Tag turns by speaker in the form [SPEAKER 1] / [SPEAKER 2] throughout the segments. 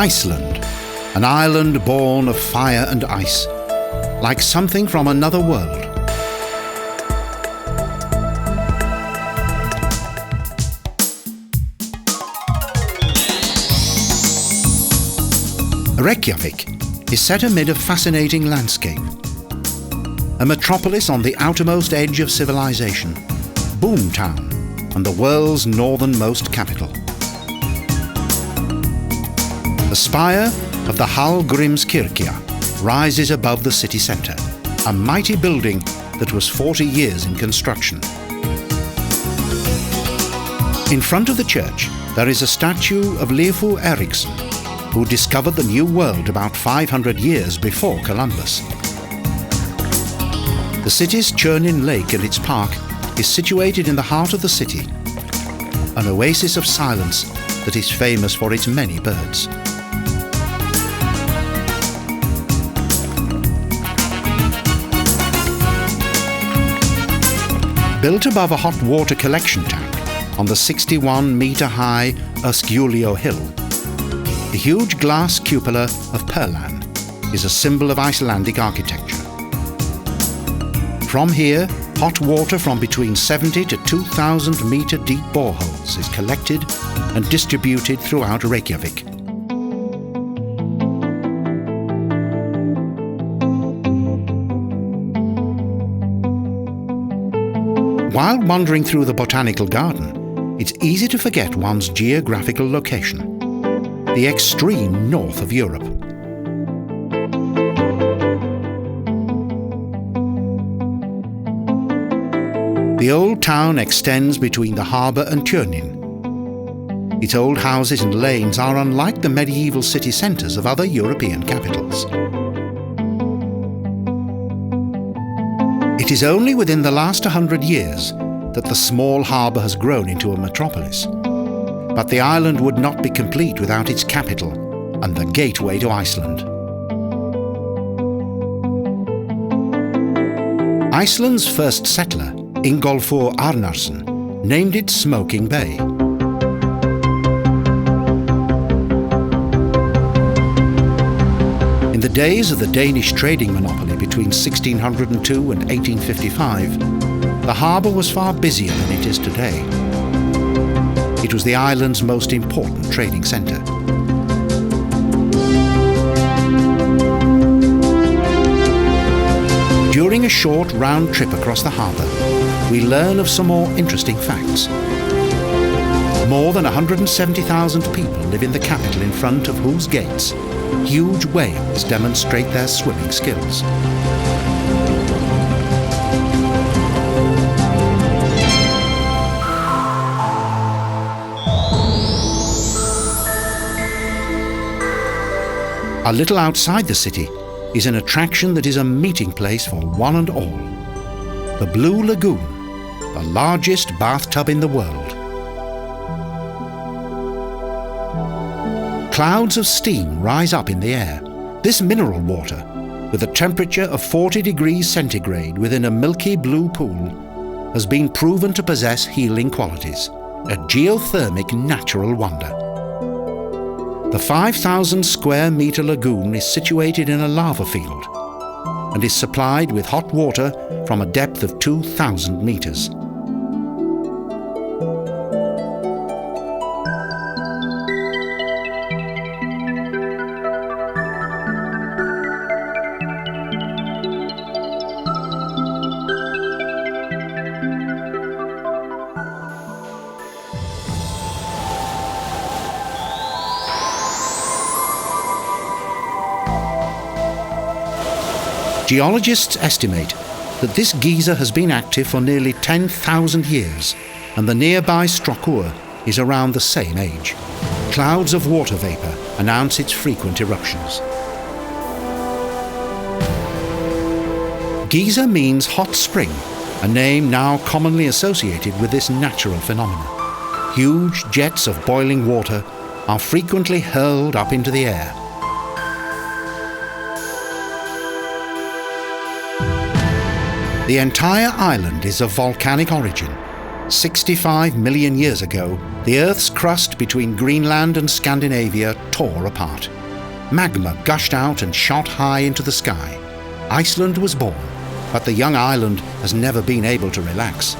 [SPEAKER 1] Iceland, an island born of fire and ice, like something from another world. Reykjavik is set amid a fascinating landscape. A metropolis on the outermost edge of civilization, boomtown, and the world's northernmost capital. The spire of the Hallgrímskirkja rises above the city centre, a mighty building that was 40 years in construction. In front of the church, there is a statue of Leifur Eriksson, who discovered the New World about 500 years before Columbus. The city's Tjörnin Lake and its park is situated in the heart of the city, an oasis of silence that is famous for its many birds. Built above a hot water collection tank on the 61-metre-high Öskjulió hill, the huge glass cupola of Perlan is a symbol of Icelandic architecture. From here, hot water from between 70 to 2,000 metre deep boreholes is collected and distributed throughout Reykjavik. While wandering through the botanical garden, it's easy to forget one's geographical location, the extreme north of Europe. The old town extends between the harbour and Tjörnin. Its old houses and lanes are unlike the medieval city centres of other European capitals. It is only within the last 100 years that the small harbour has grown into a metropolis. But the island would not be complete without its capital and the gateway to Iceland. Iceland's first settler, Ingólfur Arnarson, named it Smoking Bay. In the days of the Danish trading monopoly between 1602 and 1855, the harbour was far busier than it is today. It was the island's most important trading centre. During a short round trip across the harbour, we learn of some more interesting facts. More than 170,000 people live in the capital, in front of whose gates huge whales demonstrate their swimming skills. A little outside the city is an attraction that is a meeting place for one and all. The Blue Lagoon, the largest bathtub in the world. Clouds of steam rise up in the air. This mineral water, with a temperature of 40 degrees centigrade within a milky blue pool, has been proven to possess healing qualities, a geothermic natural wonder. The 5,000 square metre lagoon is situated in a lava field and is supplied with hot water from a depth of 2,000 metres. Geologists estimate that this geyser has been active for nearly 10,000 years, and the nearby Strokkur is around the same age. Clouds of water vapour announce its frequent eruptions. Geyser means hot spring, a name now commonly associated with this natural phenomenon. Huge jets of boiling water are frequently hurled up into the air. The entire island is of volcanic origin, 65 million years ago, the Earth's crust between Greenland and Scandinavia tore apart. Magma gushed out and shot high into the sky. Iceland was born, but the young island has never been able to relax.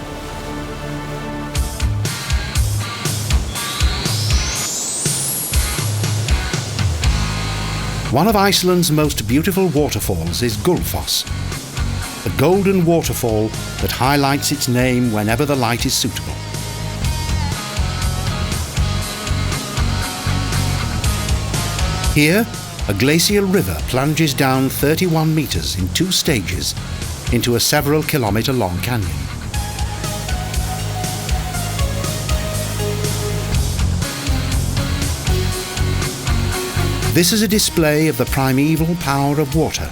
[SPEAKER 1] One of Iceland's most beautiful waterfalls is Gullfoss, a golden waterfall that highlights its name whenever the light is suitable. Here, a glacial river plunges down 31 meters in 2 stages into a several-kilometer-long canyon. This is a display of the primeval power of water,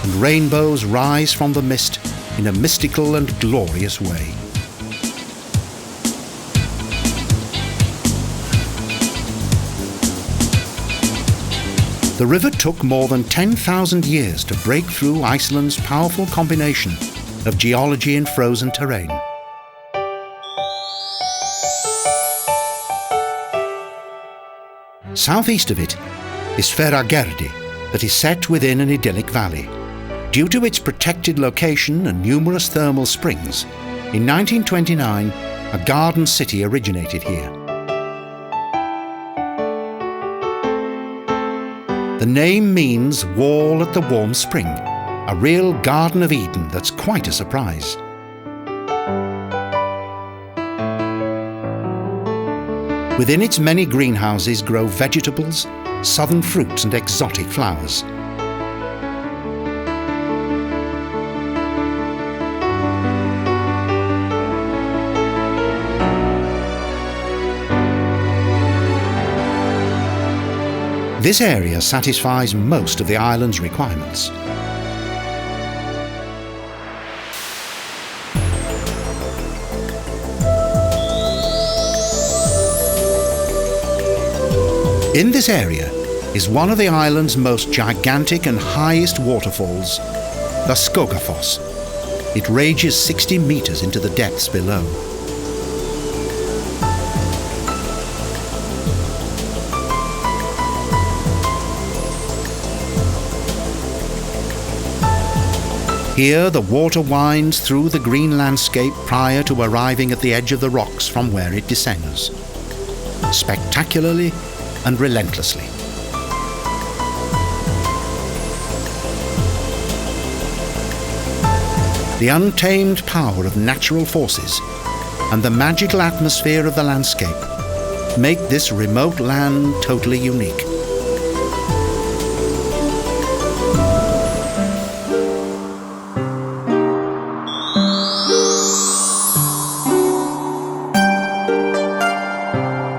[SPEAKER 1] and rainbows rise from the mist in a mystical and glorious way. The river took more than 10,000 years to break through Iceland's powerful combination of geology and frozen terrain. Southeast of it is Hveragerdi, that is set within an idyllic valley. Due to its protected location and numerous thermal springs, in 1929 a garden city originated here. The name means wall at the warm spring, a real Garden of Eden that's quite a surprise. Within its many greenhouses grow vegetables, southern fruits and exotic flowers. This area satisfies most of the island's requirements. In this area is one of the island's most gigantic and highest waterfalls, the Skogafoss. It rages 60 meters into the depths below. Here the water winds through the green landscape prior to arriving at the edge of the rocks from where it descends, spectacularly and relentlessly. The untamed power of natural forces and the magical atmosphere of the landscape make this remote land totally unique.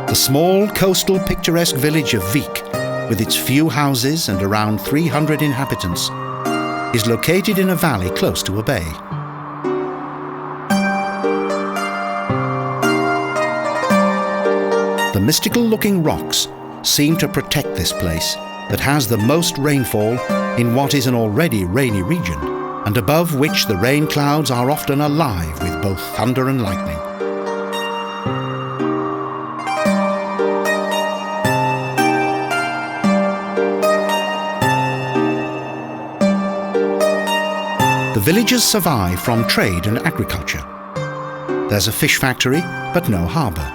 [SPEAKER 1] The small coastal picturesque village of Vik, with its few houses and around 300 inhabitants, is located in a valley close to a bay. The mystical-looking rocks seem to protect this place that has the most rainfall in what is an already rainy region, and above which the rain clouds are often alive with both thunder and lightning. The villagers survive from trade and agriculture. There's a fish factory, but no harbour.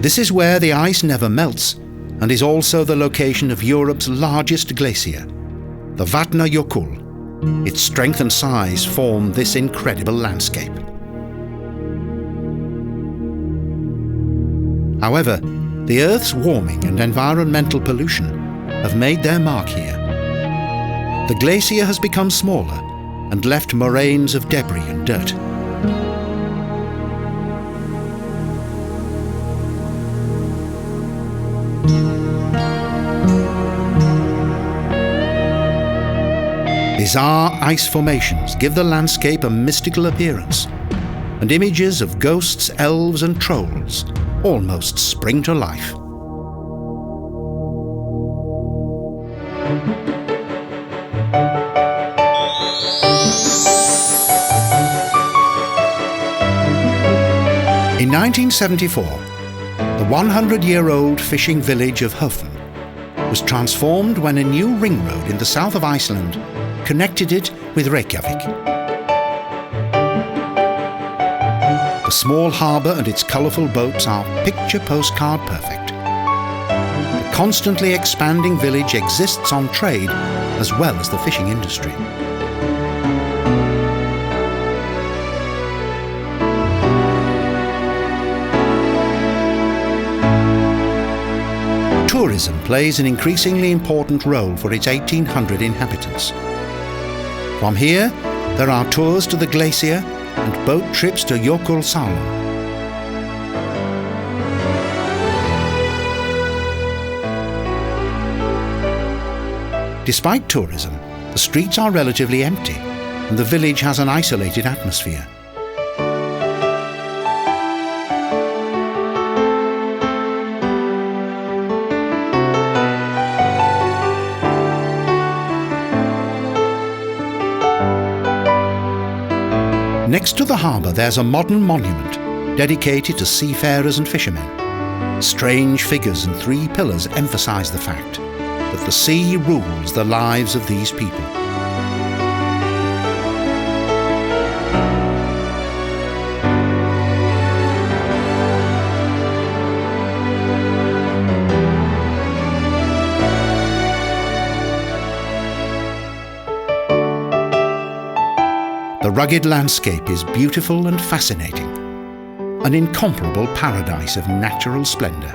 [SPEAKER 1] This is where the ice never melts and is also the location of Europe's largest glacier, the Vatnajökull. Its strength and size form this incredible landscape. However, the Earth's warming and environmental pollution have made their mark here. The glacier has become smaller and left moraines of debris and dirt. Bizarre ice formations give the landscape a mystical appearance, and images of ghosts, elves and trolls almost spring to life. In 1974, the 100-year-old fishing village of Hofen was transformed when a new ring road in the south of Iceland connected it with Reykjavik. The small harbour and its colourful boats are picture postcard perfect. The constantly expanding village exists on trade as well as the fishing industry. Tourism plays an increasingly important role for its 1,800 inhabitants. From here, there are tours to the glacier and boat trips to Jökulsárlón. Despite tourism, the streets are relatively empty and the village has an isolated atmosphere. Next to the harbour there's a modern monument dedicated to seafarers and fishermen. Strange figures and 3 pillars emphasise the fact that the sea rules the lives of these people. The rugged landscape is beautiful and fascinating, an incomparable paradise of natural splendour.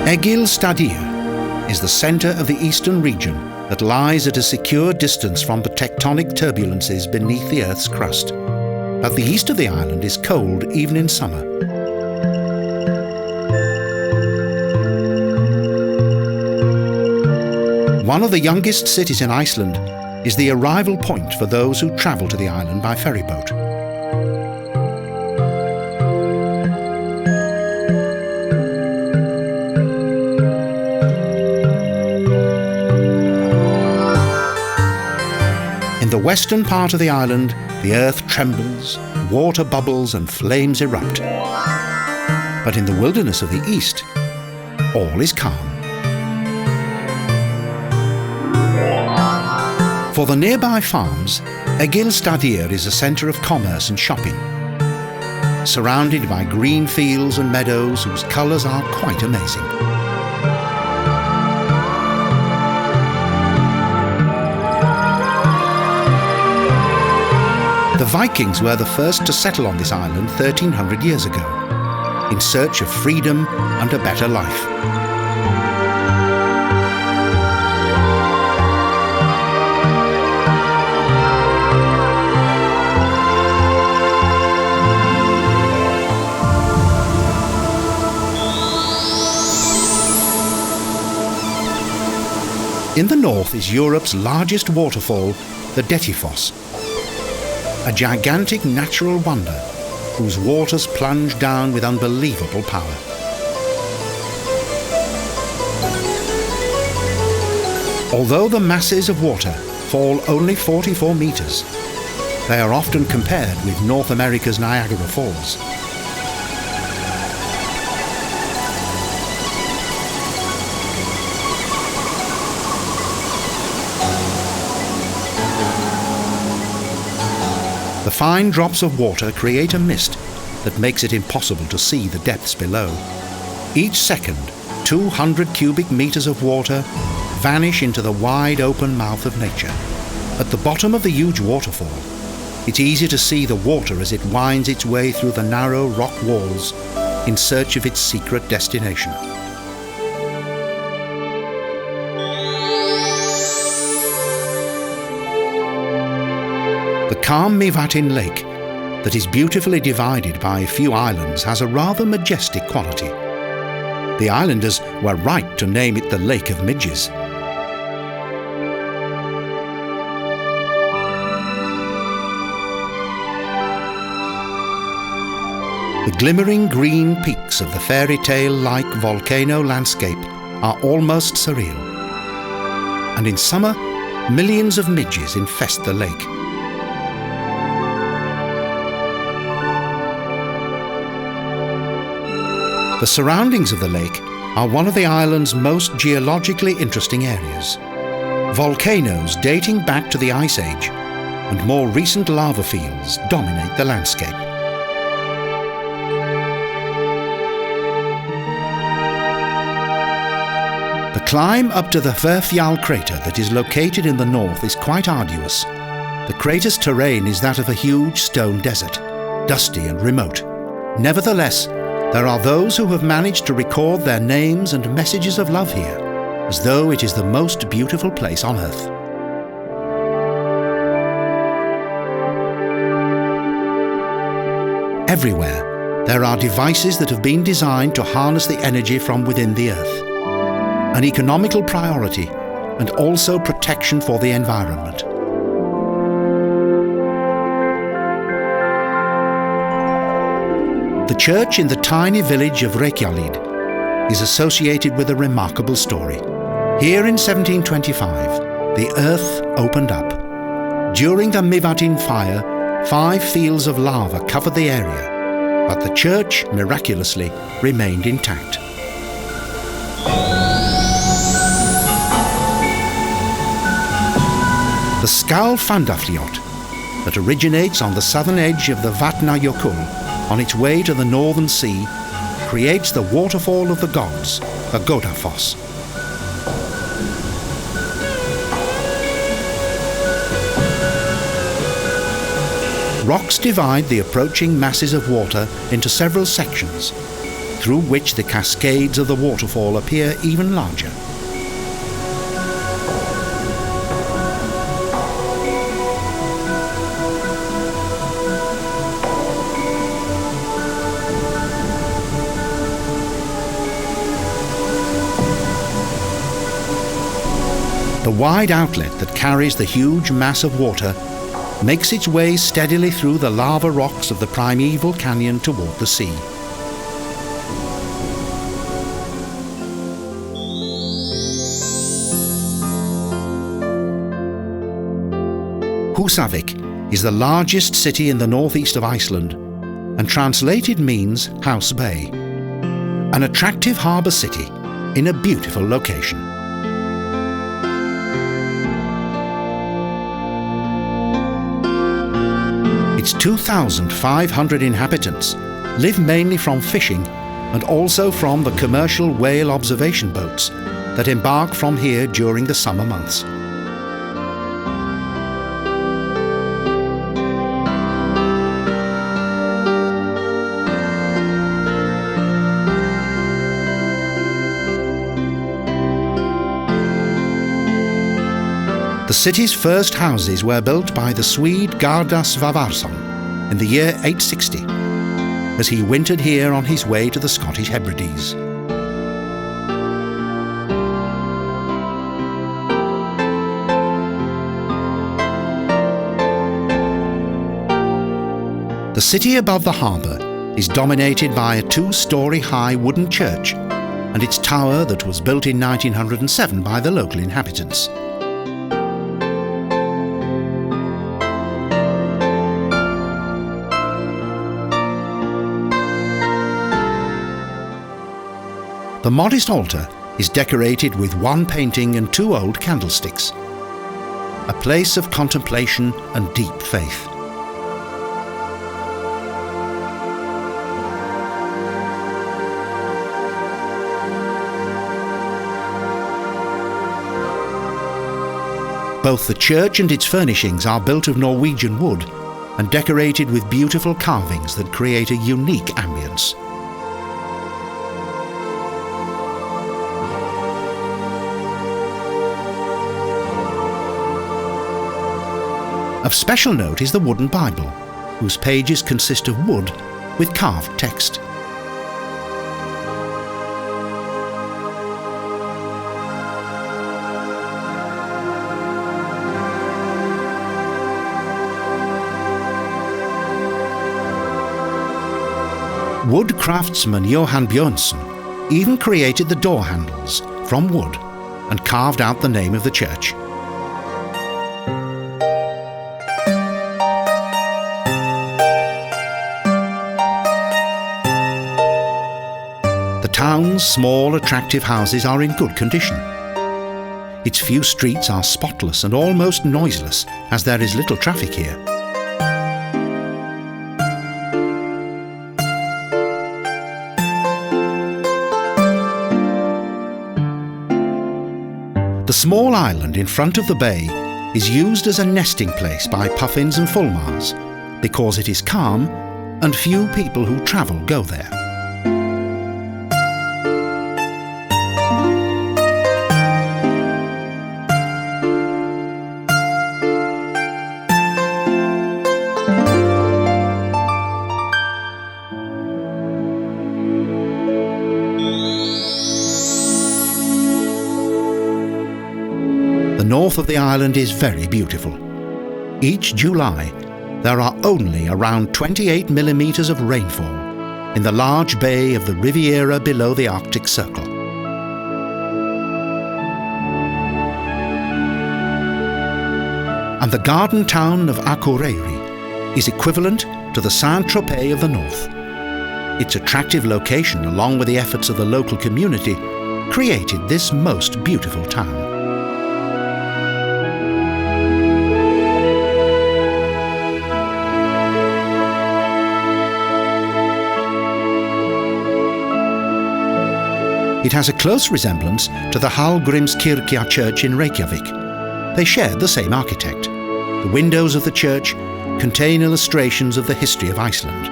[SPEAKER 1] Egilsstaðir is the centre of the eastern region that lies at a secure distance from the tectonic turbulences beneath the Earth's crust. But the east of the island is cold even in summer. One of the youngest cities in Iceland is the arrival point for those who travel to the island by ferryboat. In the western part of the island, the earth trembles, water bubbles and flames erupt. But in the wilderness of the east, all is calm. For the nearby farms, Egilsstaðir is a centre of commerce and shopping, surrounded by green fields and meadows whose colours are quite amazing. The Vikings were the first to settle on this island 1,300 years ago, in search of freedom and a better life. In the north is Europe's largest waterfall, the Dettifoss, a gigantic natural wonder whose waters plunge down with unbelievable power. Although the masses of water fall only 44 metres, they are often compared with North America's Niagara Falls. The fine drops of water create a mist that makes it impossible to see the depths below. Each second, 200 cubic metres of water vanish into the wide open mouth of nature. At the bottom of the huge waterfall, it's easy to see the water as it winds its way through the narrow rock walls in search of its secret destination. The calm Mývatn Lake, that is beautifully divided by a few islands, has a rather majestic quality. The islanders were right to name it the Lake of Midges. The glimmering green peaks of the fairy tale-like volcano landscape are almost surreal. And in summer, millions of midges infest the lake. The surroundings of the lake are one of the island's most geologically interesting areas. Volcanoes dating back to the Ice Age and more recent lava fields dominate the landscape. The climb up to the Hveragerdi crater that is located in the north is quite arduous. The crater's terrain is that of a huge stone desert, dusty and remote. Nevertheless, there are those who have managed to record their names and messages of love here, as though it is the most beautiful place on earth. Everywhere, there are devices that have been designed to harness the energy from within the earth. An economical priority and also protection for the environment. The church in the tiny village of Hveragerdi is associated with a remarkable story. Here in 1725, the earth opened up. During the Mývatn fire, 5 fields of lava covered the area, but the church miraculously remained intact. The Skálfandafljót, that originates on the southern edge of the Vatnajökull on its way to the northern sea, creates the waterfall of the gods, the Godafoss. Rocks divide the approaching masses of water into several sections, through which the cascades of the waterfall appear even larger. The wide outlet that carries the huge mass of water makes its way steadily through the lava rocks of the primeval canyon toward the sea. Húsavík is the largest city in the northeast of Iceland, and translated means House Bay, an attractive harbour city in a beautiful location. Its 2,500 inhabitants live mainly from fishing and also from the commercial whale observation boats that embark from here during the summer months. The city's first houses were built by the Swede Garda Svavarsson in the year 860, as he wintered here on his way to the Scottish Hebrides. The city above the harbour is dominated by a 2-storey high wooden church and its tower that was built in 1907 by the local inhabitants. The modest altar is decorated with 1 painting and 2 old candlesticks, a place of contemplation and deep faith. Both the church and its furnishings are built of Norwegian wood and decorated with beautiful carvings that create a unique ambience. Of special note is the wooden Bible, whose pages consist of wood with carved text. Wood craftsman Johan Björnsson even created the door handles from wood and carved out the name of the church. The town's small, attractive houses are in good condition. Its few streets are spotless and almost noiseless, as there is little traffic here. The small island in front of the bay is used as a nesting place by puffins and fulmars because it is calm and few people who travel go there. The north of the island is very beautiful. Each July, there are only around 28 millimeters of rainfall in the large bay of the Riviera below the Arctic Circle. And the garden town of Hveragerdi is equivalent to the Saint-Tropez of the north. Its attractive location, along with the efforts of the local community, created this most beautiful town. It has a close resemblance to the Hallgrímskirkja church in Reykjavik. They share the same architect. The windows of the church contain illustrations of the history of Iceland.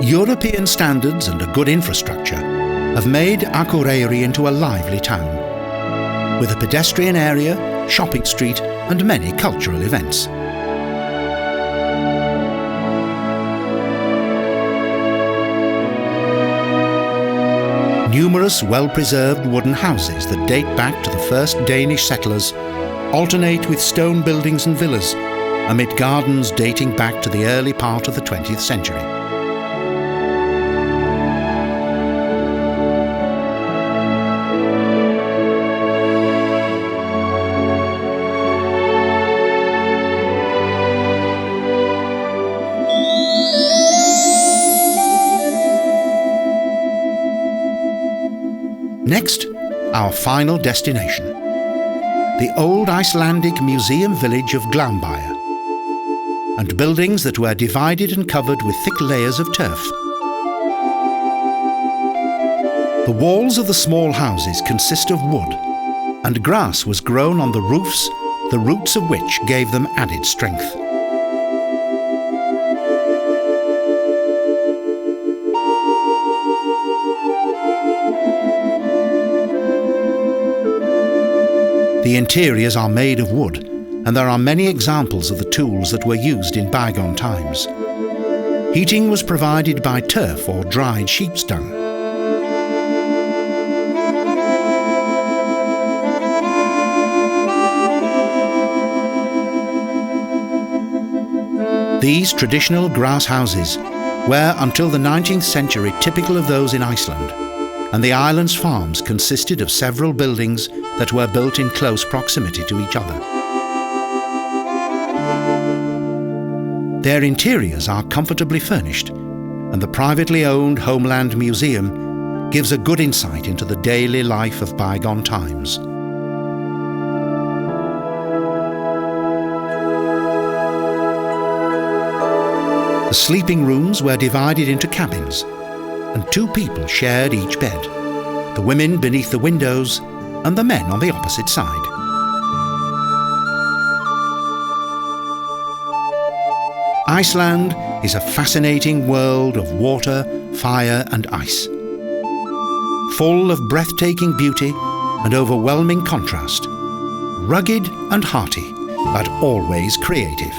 [SPEAKER 1] European standards and a good infrastructure have made Hveragerdi into a lively town, with a pedestrian area, shopping street and many cultural events. Numerous well-preserved wooden houses that date back to the first Danish settlers alternate with stone buildings and villas amid gardens dating back to the early part of the 20th century. Next, our final destination, the old Icelandic museum village of Glambyr, and buildings that were divided and covered with thick layers of turf. The walls of the small houses consist of wood, and grass was grown on the roofs, the roots of which gave them added strength. The interiors are made of wood, and there are many examples of the tools that were used in bygone times. Heating was provided by turf or dried sheep's dung. These traditional grass houses were until the 19th century typical of those in Iceland, and the island's farms consisted of several buildings that were built in close proximity to each other. Their interiors are comfortably furnished, and the privately owned Homeland Museum gives a good insight into the daily life of bygone times. The sleeping rooms were divided into cabins, and 2 people shared each bed, the women beneath the windows and the men on the opposite side. Iceland is a fascinating world of water, fire and ice, full of breathtaking beauty and overwhelming contrast, rugged and hearty, but always creative.